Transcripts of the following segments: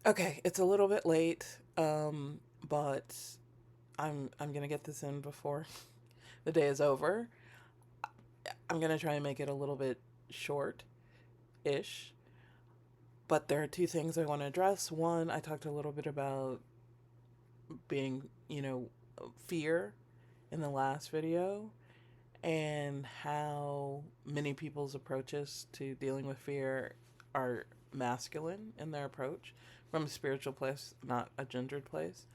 Okay, it's a little bit late, but I'm gonna get this in before the day is over. I'm gonna try and make it a little bit short-ish, but there are two things I want to address. One, I talked a little bit about being, fear in the last video, and how many people's approaches to dealing with fear are masculine in their approach from a spiritual place, not a gendered place.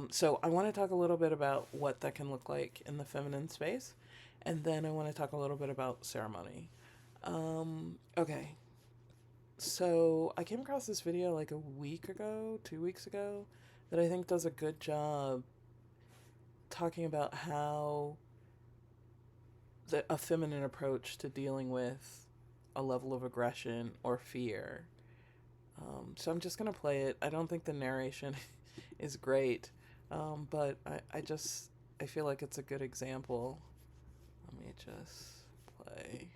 So I want to talk a little bit about what that can look like in the feminine space, and then I want to talk a little bit about ceremony. Okay, so I came across this video like a week ago, 2 weeks ago, that I think does a good job talking about how a feminine approach to dealing with a level of aggression or fear. So I'm just gonna play it. I don't think the narration is great, but I feel like it's a good example. Let me just play.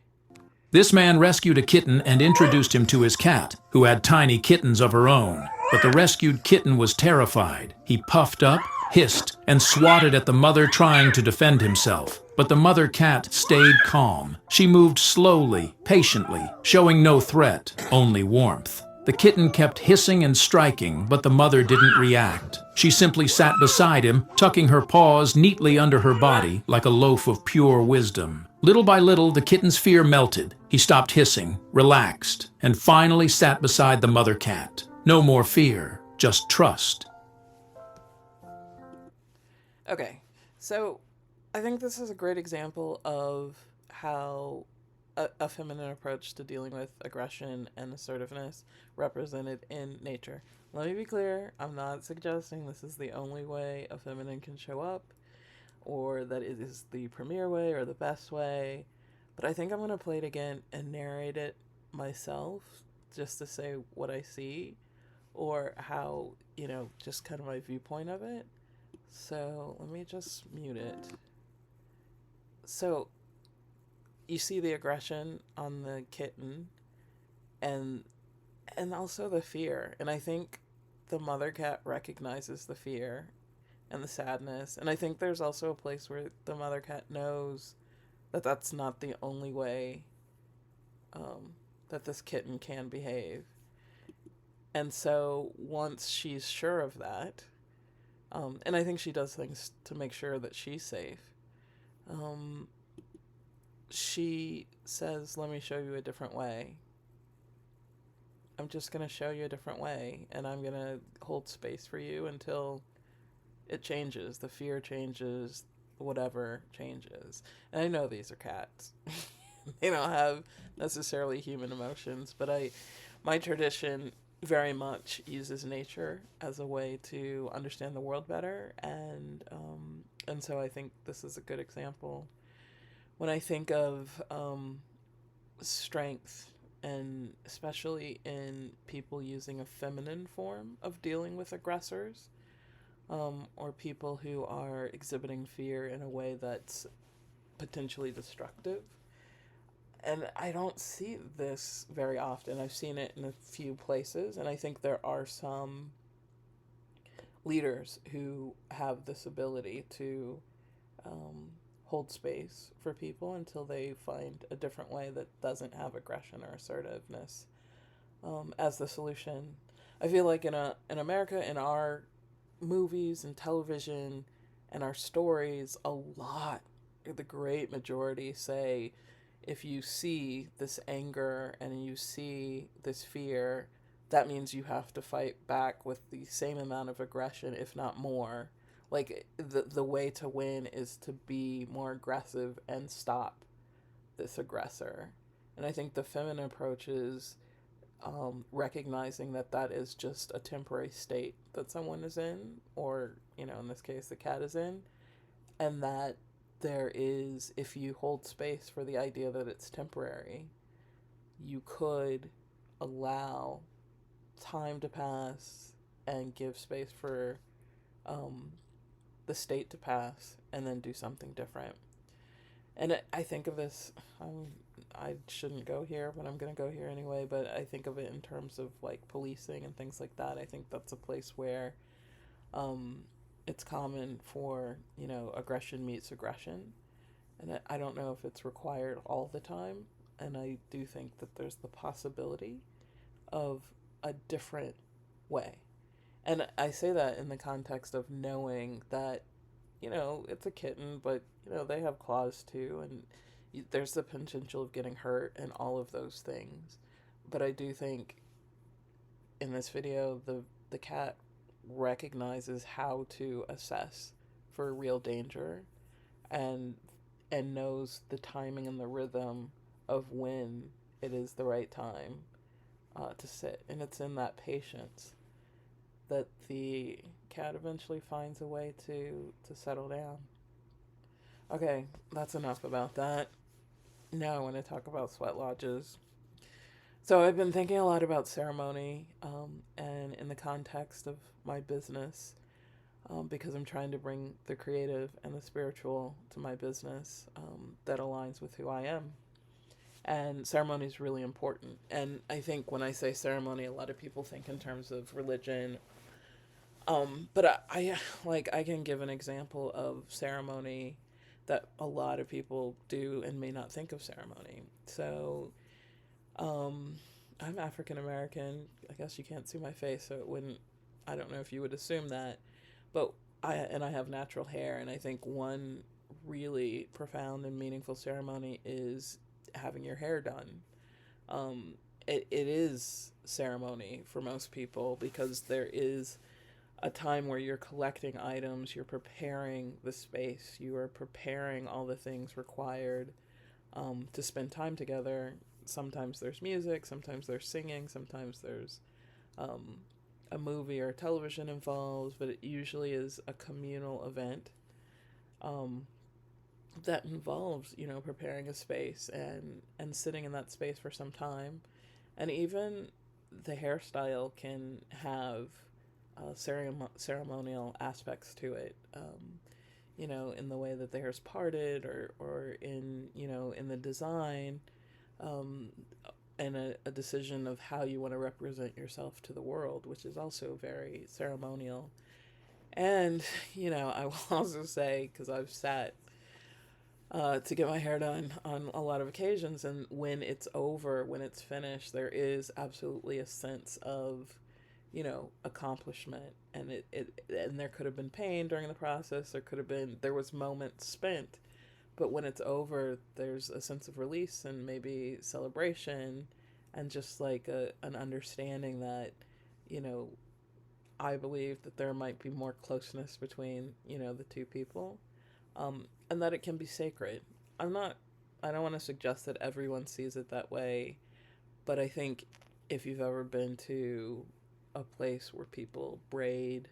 This man rescued a kitten and introduced him to his cat, who had tiny kittens of her own. But the rescued kitten was terrified. He puffed up, hissed, and swatted at the mother trying to defend himself. But the mother cat stayed calm. She moved slowly, patiently, showing no threat, only warmth. The kitten kept hissing and striking, but the mother didn't react. She simply sat beside him, tucking her paws neatly under her body like a loaf of pure wisdom. Little by little, the kitten's fear melted. He stopped hissing, relaxed, and finally sat beside the mother cat. No more fear, just trust. Okay, so I think this is a great example of how a feminine approach to dealing with aggression and assertiveness represented in nature. Let me be clear, I'm not suggesting this is the only way a feminine can show up, or that it is the premier way or the best way, but I think I'm going to play it again and narrate it myself just to say what I see or how, just kind of my viewpoint of it. So let me just mute it. So you see the aggression on the kitten, and also the fear. And I think the mother cat recognizes the fear and the sadness. And I think there's also a place where the mother cat knows that that's not the only way that this kitten can behave. And so once she's sure of that, and I think she does things to make sure that she's safe, um, she says, "Let me show you a different way. I'm just going to show you a different way, and I'm going to hold space for you until it changes. The fear changes, whatever changes." And I know these are cats. They don't have necessarily human emotions, but my tradition very much uses nature as a way to understand the world better, and so I think this is a good example. When I think of strength, and especially in people using a feminine form of dealing with aggressors, or people who are exhibiting fear in a way that's potentially destructive. And I don't see this very often. I've seen it in a few places, and I think there are some leaders who have this ability to hold space for people until they find a different way that doesn't have aggression or assertiveness as the solution. I feel like in America, in our movies and television and our stories, a lot, the great majority say, if you see this anger and you see this fear, that means you have to fight back with the same amount of aggression, if not more. Like the way to win is to be more aggressive and stop this aggressor. And I think the feminine approach is recognizing that that is just a temporary state that someone is in, or, in this case, the cat is in, and that there is, if you hold space for the idea that it's temporary, you could allow time to pass and give space for the state to pass and then do something different. And I think of this, I shouldn't go here, but I'm gonna go here anyway. But I think of it in terms of like policing and things like that. I think that's a place where um, it's common for, aggression meets aggression. And I don't know if it's required all the time. And I do think that there's the possibility of a different way. And I say that in the context of knowing that, it's a kitten, but, they have claws too. And there's the potential of getting hurt and all of those things. But I do think in this video, the cat recognizes how to assess for real danger, and knows the timing and the rhythm of when it is the right time to sit. And it's in that patience that the cat eventually finds a way to settle down. Okay, that's enough about that. Now I want to talk about sweat lodges. So I've been thinking a lot about ceremony, and in the context of my business, because I'm trying to bring the creative and the spiritual to my business, that aligns with who I am. And ceremony is really important. And I think when I say ceremony, a lot of people think in terms of religion. But I can give an example of ceremony that a lot of people do and may not think of ceremony. So, I'm African American. I guess you can't see my face, so I don't know if you would assume that, but I have natural hair, and I think one really profound and meaningful ceremony is having your hair done. It is ceremony for most people because there is a time where you're collecting items, you're preparing the space, you are preparing all the things required to spend time together. Sometimes there's music, sometimes there's singing, sometimes there's a movie or television involved, but it usually is a communal event that involves, preparing a space and sitting in that space for some time. And even the hairstyle can have ceremonial aspects to it, in the way that the hair's parted, or in, in the design, and a decision of how you want to represent yourself to the world, which is also very ceremonial. And, I will also say, because I've sat to get my hair done on a lot of occasions, and when it's over, when it's finished, there is absolutely a sense of, accomplishment. And and there could have been pain during the process, there was moments spent, but when it's over, there's a sense of release and maybe celebration, and just like an understanding that, I believe that there might be more closeness between, the two people, and that it can be sacred. I don't want to suggest that everyone sees it that way, but I think if you've ever been to a place where people braid,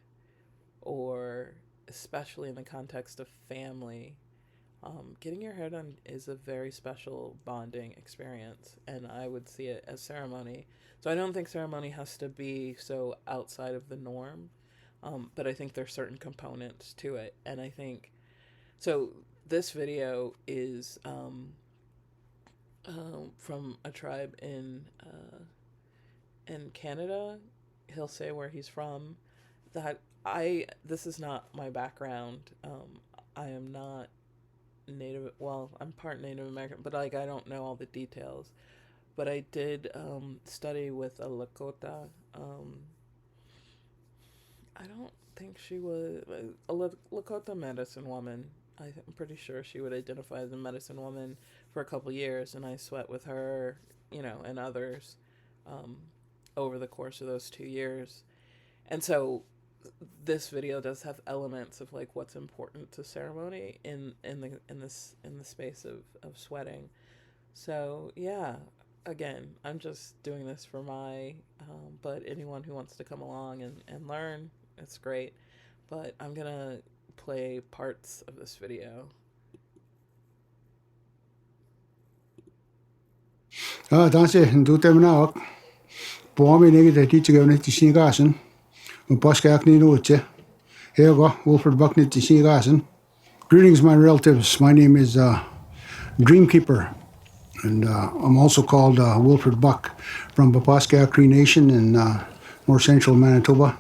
or especially in the context of family, getting your hair done is a very special bonding experience, and I would see it as ceremony. So I don't think ceremony has to be so outside of the norm, but I think there's certain components to it, and I think so. This video is from a tribe in Canada. He'll say where he's from. This is not my background. I am not Native. Well, I'm part Native American, but I don't know all the details. But I did study with a Lakota. I don't think she was a Lakota medicine woman. I'm pretty sure she would identify as a medicine woman for a couple years, and I sweat with her, and others over the course of those 2 years. And so this video does have elements of like what's important to ceremony in the space of sweating. So yeah, again, I'm just doing this for but anyone who wants to come along and learn, it's great. But I'm gonna play parts of this video. Danse du temna ok. Bomi negi de teacher gavne tishi gasen. Boska akni noche. Here go, Wilfred Buckney Tishi. Greetings, my relatives. My name is Dreamkeeper. And I'm also called Wilfred Buck from Papaska Cree Nation in north central Manitoba.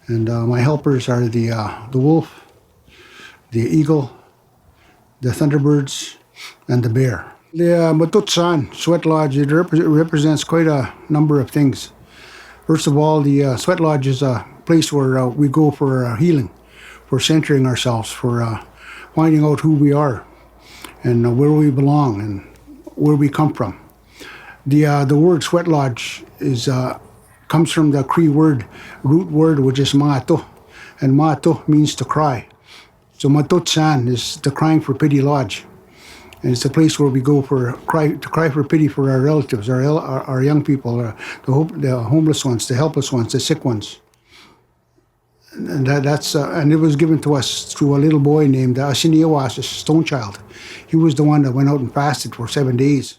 And my helpers are the wolf, the eagle, the thunderbirds, and the bear. The Matutsan Sweat Lodge, it represents quite a number of things. First of all, the Sweat Lodge is a place where we go for healing, for centering ourselves, for finding out who we are and where we belong and where we come from. The word Sweat Lodge comes from the Cree root word, which is Maato, and Maato means to cry. So Matutsan is the Crying for Pity Lodge, and it's a place where we go to cry for pity for our relatives, our young people, the homeless ones, the helpless ones, the sick ones. And and it was given to us through a little boy named Asiniawas, a stone child. He was the one that went out and fasted for 7 days.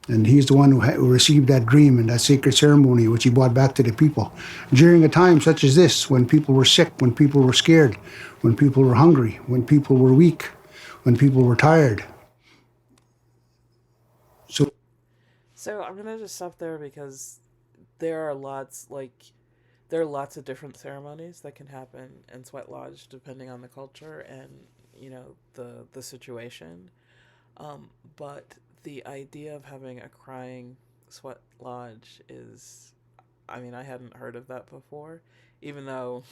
And he's the one who received that dream and that sacred ceremony, which he brought back to the people. During a time such as this, when people were sick, when people were scared, when people were hungry, when people were weak, when people were tired. So I'm gonna just stop there because there are lots of different ceremonies that can happen in Sweat Lodge depending on the culture and the situation. But the idea of having a crying Sweat Lodge is, I mean, I hadn't heard of that before, even though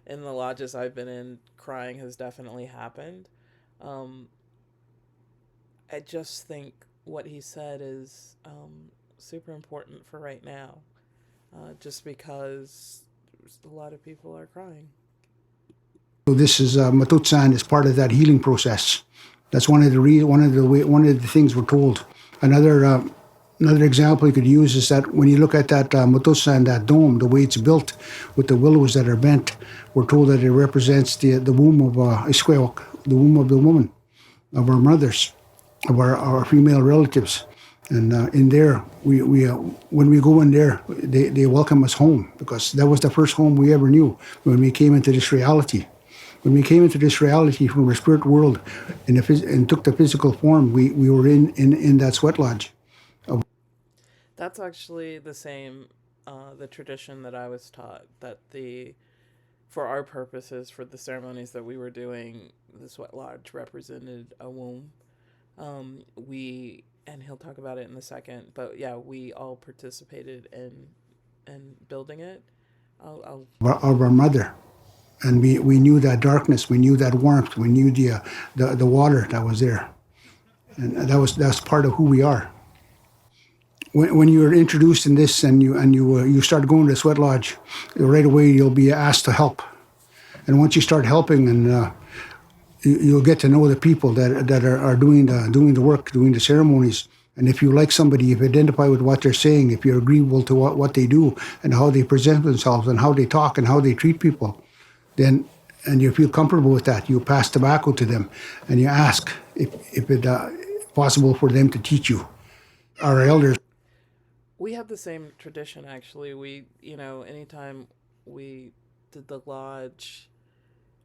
in the lodges I've been in, crying has definitely happened. I just think what he said is super important for right now, just because a lot of people are crying. So this is Matutsan is part of that healing process. That's one of the things we're told. Another example you could use is that when you look at that Matutsan, that dome, the way it's built with the willows that are bent, we're told that it represents the womb of Iskweok, the womb of the woman, of our mothers, of our female relatives. And in there, we when we go in there, they welcome us home, because that was the first home we ever knew when we came into this reality. When we came into this reality from the spirit world and took the physical form, we were in that Sweat Lodge. That's actually the same, the tradition that I was taught, that for our purposes, for the ceremonies that we were doing, the Sweat Lodge represented a womb. And he'll talk about it in a second, but yeah, we all participated in building it. Of our mother. And we knew that darkness, we knew that warmth, we knew the water that was there. And that's part of who we are. When you're introduced in this and you start going to the Sweat Lodge, right away you'll be asked to help. And once you start helping, and you'll get to know the people that are doing the work, doing the ceremonies. And if you like somebody, if you identify with what they're saying, if you're agreeable to what they do and how they present themselves and how they talk and how they treat people, then, and you feel comfortable with that, you pass tobacco to them and you ask if it's possible for them to teach you. Our elders. We had the same tradition, actually. We, anytime we did the lodge,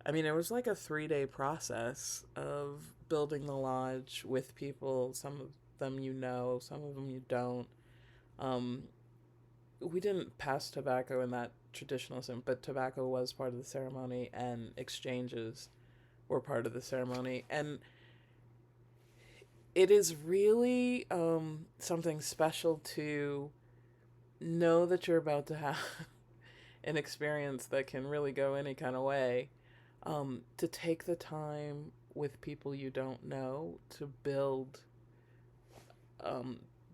I mean, it was like a 3-day process of building the lodge with people. Some of them some of them you don't. We didn't pass tobacco in that traditional sense, but tobacco was part of the ceremony, and exchanges were part of the ceremony. And it is really something special to know that you're about to have an experience that can really go any kind of way. To take the time with people you don't know to build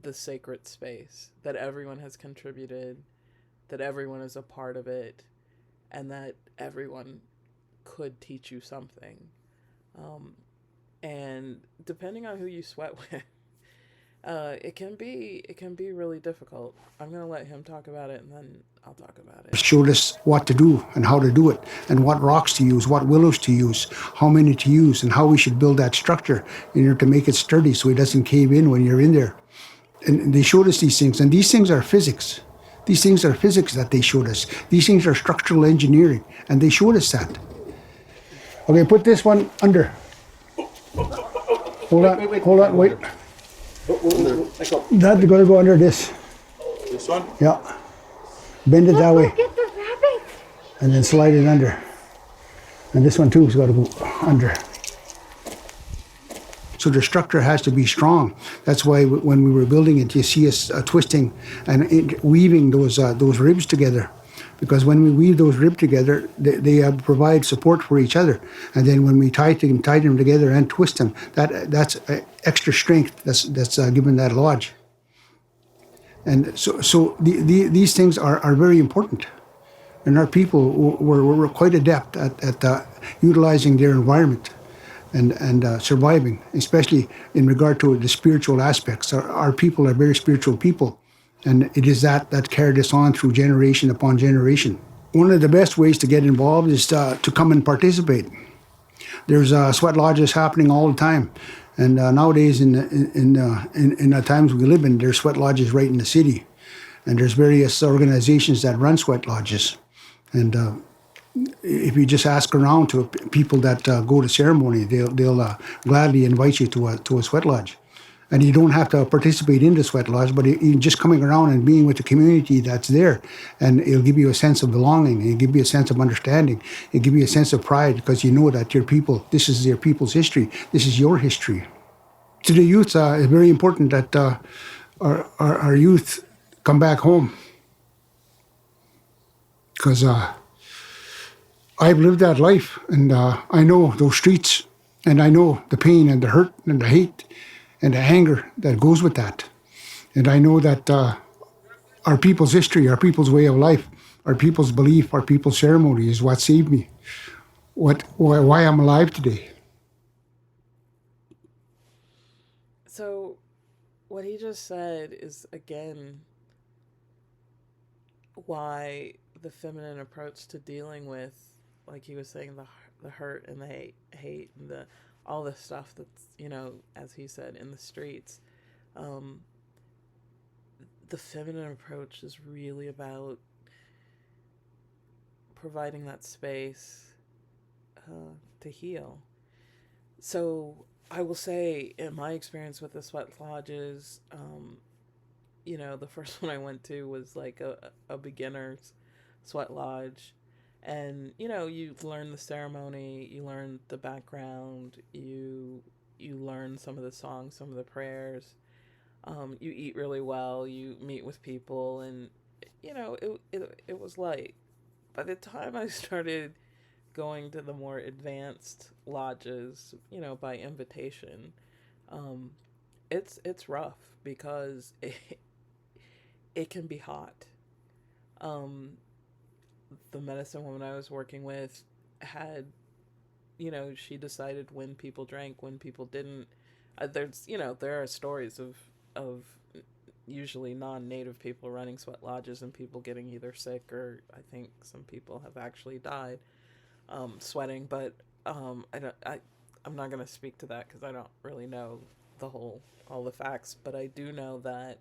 the sacred space, that everyone has contributed, that everyone is a part of it, and that everyone could teach you something. And depending on who you sweat with, it can be really difficult. I'm going to let him talk about it, and then I'll talk about it. Showed us what to do and how to do it, and what rocks to use, what willows to use, how many to use, and how we should build that structure in order to make it sturdy so it doesn't cave in when you're in there. And they showed us these things, and these things are physics. These things are physics that they showed us. These things are structural engineering, and they showed us that. Okay, put this one under. Hold on, wait. That's going to go under this. This one? Yeah. Bend it that way. Get the rabbit. And then slide it under. And this one too has got to go under. So the structure has to be strong. That's why when we were building it, you see us twisting and weaving those ribs together. Because when we weave those ribs together, they provide support for each other. And then when we tighten them together and twist them, that's extra strength that's given that lodge. And so these things are very important. And our people were quite adept at utilizing their environment and surviving, especially in regard to the spiritual aspects. Our people are very spiritual people, and it is that carried us on through generation upon generation. One of the best ways to get involved is to come and participate. There's sweat lodges happening all the time, and nowadays in the times we live in, there's sweat lodges right in the city, and there's various organizations that run sweat lodges, and if you just ask around to people that go to ceremony, they'll gladly invite you to a sweat lodge. And you don't have to participate in the sweat lodge, but you just coming around and being with the community that's there, and it'll give you a sense of belonging, it'll give you a sense of understanding, it'll give you a sense of pride, because you know that your people, this is your people's history, this is your history. To the youth, it's very important that our youth come back home, because I've lived that life, and I know those streets, and I know the pain and the hurt and the hate and the anger that goes with that. And I know that our people's history, our people's way of life, our people's belief, our people's ceremony is what saved me, why I'm alive today. So, what he just said is, again, why the feminine approach to dealing with, like he was saying, the hurt and the hate and all the stuff that's, as he said, in the streets. The feminine approach is really about providing that space to heal. So I will say, in my experience with the sweat lodges, the first one I went to was like a beginner's sweat lodge. And, you learn the ceremony, you learn the background, you learn some of the songs, some of the prayers. You eat really well, you meet with people, and, it was light. By the time I started going to the more advanced lodges, by invitation, it's rough because it can be hot. The medicine woman I was working with had, she decided when people drank, when people didn't. There are stories of usually non-native people running sweat lodges and people getting either sick, or I think some people have actually died sweating. But I'm not going to speak to that because I don't really know all the facts. But I do know that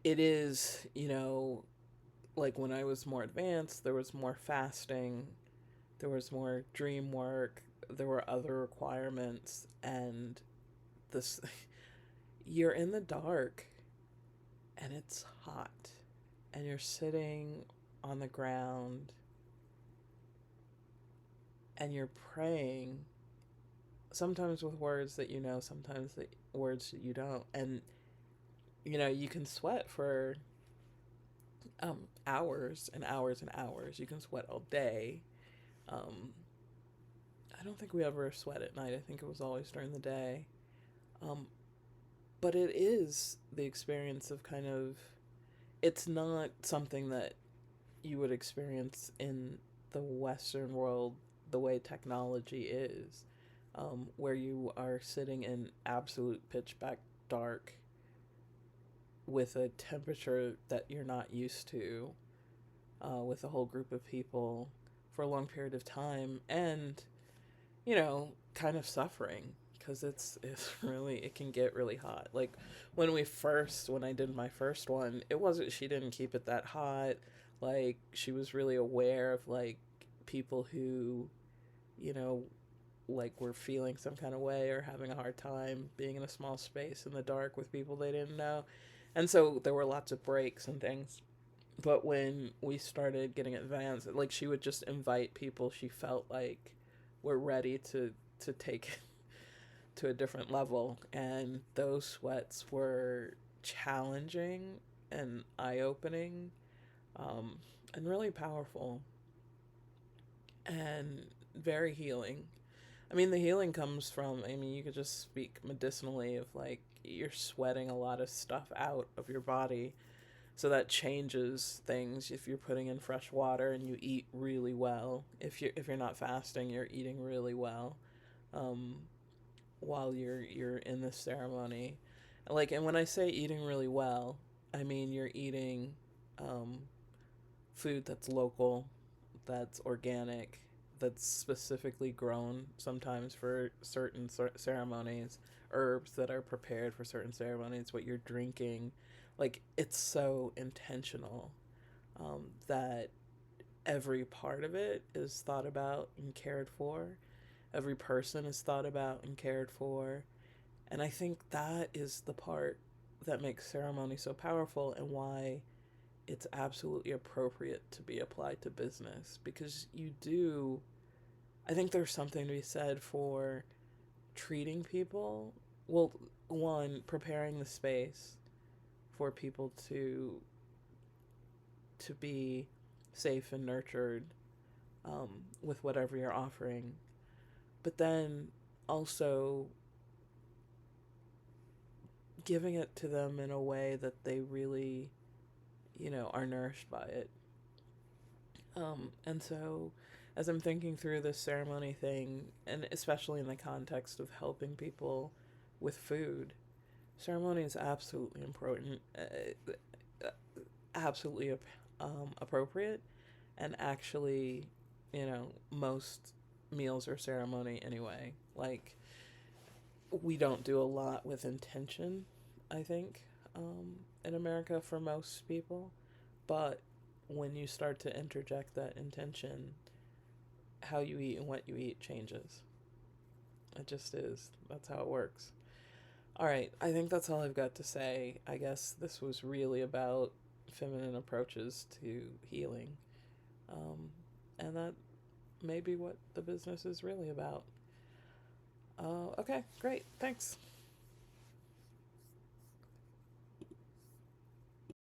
it is, like when I was more advanced, there was more fasting, there was more dream work, there were other requirements, and this, you're in the dark, and it's hot, and you're sitting on the ground, and you're praying, sometimes with words that sometimes the words that you don't, and, you can sweat for hours and hours and hours. You can sweat all day. I don't think we ever sweat at night. I think it was always during the day. But it is the experience of it's not something that you would experience in the Western world the way technology is, where you are sitting in absolute pitch black dark with a temperature that you're not used to, with a whole group of people for a long period of time, and kind of suffering, because it's really, it can get really hot. Like when I did my first one, she didn't keep it that hot. Like she was really aware of like people who like were feeling some kind of way or having a hard time being in a small space in the dark with people they didn't know. And so there were lots of breaks and things. But when we started getting advanced, like she would just invite people she felt like were ready to take it to a different level. And those sweats were challenging and eye opening, and really powerful and very healing. I mean, the healing comes from, I mean, you could just speak medicinally of like you're sweating a lot of stuff out of your body. So that changes things if you're putting in fresh water and you eat really well. If you're not fasting, you're eating really well, um, while you're in this ceremony. Like, and when I say eating really well, I mean you're eating um, food that's local, that's organic, that's specifically grown sometimes for certain ceremonies, herbs that are prepared for certain ceremonies, what you're drinking. Like, it's so intentional, that every part of it is thought about and cared for. Every person is thought about and cared for. And I think that is the part that makes ceremony so powerful and why it's absolutely appropriate to be applied to business, because you do, I think there's something to be said for treating people well, one, preparing the space for people to be safe and nurtured, with whatever you're offering, but then also giving it to them in a way that they really, are nourished by it. And so, as I'm thinking through this ceremony thing, and especially in the context of helping people with food, ceremony is absolutely important, absolutely appropriate, and actually, most meals are ceremony anyway. Like, we don't do a lot with intention, I think, in America for most people. But when you start to interject that intention, how you eat and what you eat changes. It just is. That's how it works. All right, I think that's all I've got to say. I guess this was really about feminine approaches to healing. And that may be what the business is really about. Okay, great. Thanks.